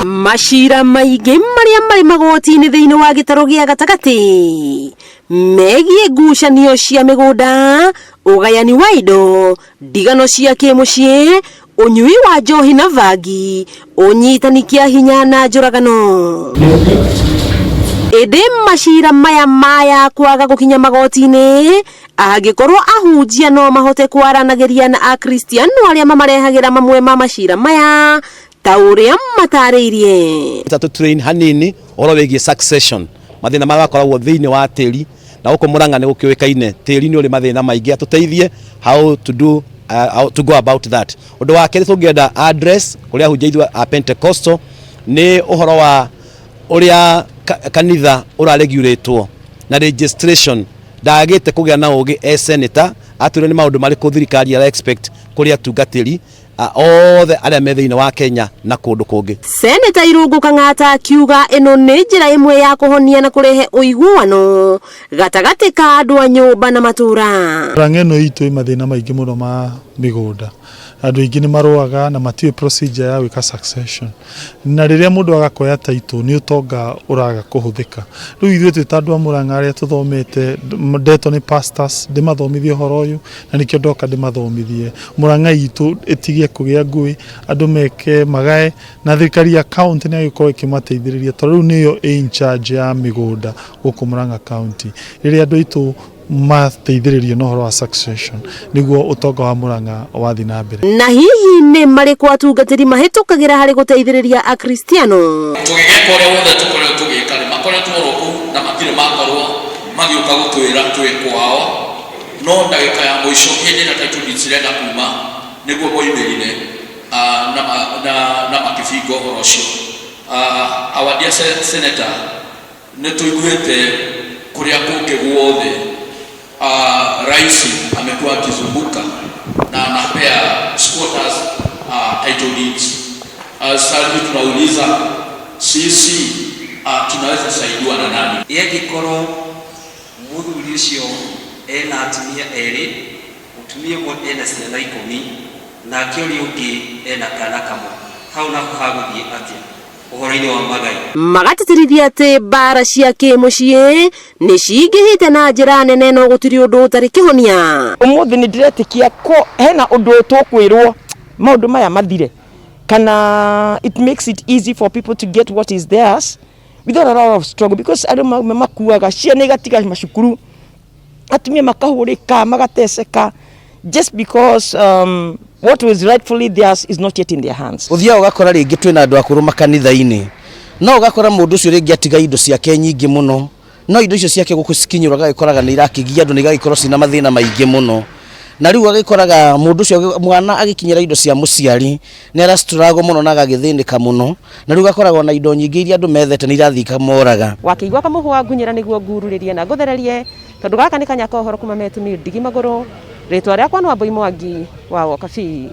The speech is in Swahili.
Mashira maingĩ marĩa marĩ magoti-inĩ thĩinĩ wa gĩtaro gĩa gatagatĩ megiĩ ngucanio cia mĩgũnda, ũgayani wa indo, ndigano cia kĩmũciĩ, ũnyui wa njohi na vangi, ũnyitani kĩa hinya na njũragano. Ĩndĩ mashira maya kwaga gũkinya magoti-inĩ, angĩkorwo ahunjia no mahote kwaranagĩria na akristiano arĩa mamarehagĩra mamwe ma mashira maya ta ũrĩa matarĩirie. To train hanini ũhoro wĩgiĩ succession, mathĩna magakoragwo thĩinĩ wa tĩri, na gũkũ Murang'a nĩ gũkĩũĩkaine tĩri nĩ ũrĩ mathĩna maingĩ, atũteithie how to go about that. Ũndũ wa kerĩ tũngĩenda address ũrĩa ahunjia ithuĩ a Pentecostal nĩ ũhoro wa ũrĩa kanitha ũraregulatwo na registration ndagĩte kũgĩa na ũgĩ senator atũre nĩ maũndũ marĩkũ thirikari ya expect kũrĩ atungatĩri othe arĩa me thĩinĩ wa Kenya na kũndũ kũngĩ. Senator Irungu Kang'ata akiuga ĩno nĩ njĩra ĩmwe ya kũhonia na kũrehe ũiguano gatagatĩ ka andũ a nyũmba na matũra. Murang'a ĩno itũ mathĩna maingĩ mũno ma mĩgũnda. Andũ aingĩ nĩ marũaga na matiĩ procedure ya gwĩka succession. Na rĩrĩa mũndũ agakoya title nĩ ũtonga ũraga kũhũthĩka. Rĩu ithuĩ twĩ ta andũ a Murang'a arĩa tũthomete, ndetwo nĩ pastors, ndĩmathomithie ũhoro ũyũ na nĩkĩo ndoka ndĩmathomithie. Murang'a itũ ĩtige kũgĩa ngũĩ, andũ meke magae na thirikari ya county nĩ ĩgĩkorwo ĩkĩmateithĩrĩria. Tondũ rĩu nĩyo in charge ya mĩgũnda gũkũ Murang'a county. Rĩrĩa andũ aitũ mateithĩrĩrio na ũhoro wa succession nĩguo ũtonga wa Murang'a wathiĩ na mbere. Na hihi nĩ marĩkũ atungatĩri mahĩtũkagĩra harĩ gũteithĩrĩria akristiano? Tũgĩgeka ũrĩa wothe tũkoretwo tũgĩka nĩ makoretwo oroku na matirĩ makorwo magĩũka gũtwĩra twĩ kwao, no ndagĩka ya mũico hĩndĩ na title deeds cirenda kuma nĩguo moimĩrire na makĩbinga ũhoro ũcio. Our dear senator, nĩ tũiguĩte kũrĩa kũngĩ guothe rais amekuwa akizunguka na anapea squatters title deeds. Sasa tunauliza sisi tunaweza saidiwa na nani? Yegikoro muthuri ucio ena atumia erĩ, mutumia ũmwe ena ciana 10 na kĩũria ũngĩ ena kana kamwe. Hau naho hagũthiĩ atĩa ũhoro-inĩ wa magai? Magatĩtĩrithia atĩ mbara cia kĩmũciĩ nĩ cingĩhĩte na njĩra nene no gũtirĩ ũndũ ũtarĩ kĩhonia. Ũmũthĩ nĩ ndĩretĩkia ko hena ũndũ tũkwĩrwo maũndũ maya mathire, kana it makes it easy for people to get what is theirs without a lot of struggle, because andũ makuaga ciana igatiga macukuru, atumia makahũrĩka magateceka just because what was rightfully theirs is not yet in their hands. Ũthia ũgakora rĩngĩ twĩna andũ akũrũ makanitha-inĩ, no ũgakora mũndũ ũcio rĩngĩ atiga indo ciake nyingĩ mũno, no indo icio ciake gũkũ cikinyũra agagĩkoraga nĩ irakĩgia andũ, nĩ igagĩkorwo cina mathĩna maingĩ mũno, na rĩu agĩkoraga mũndũ ũcio mwana agĩkinyĩra indo cia mũciari nĩ arastruggle mũno na agagĩthĩnĩka mũno, na rĩu gakoragwo na indo nyingĩ iria andũ methete nĩ irathiĩ ikamoraga. Wakĩigua kamũhũa ngunyĩra nĩguo ngururĩrie na ngũthererie, tondũ gaka nĩ kanyaka ũhoro kuma metu nĩ ndigi magũrũ. Rĩtwa rĩakwa nĩ Wambui Mwangi wa Wokabi.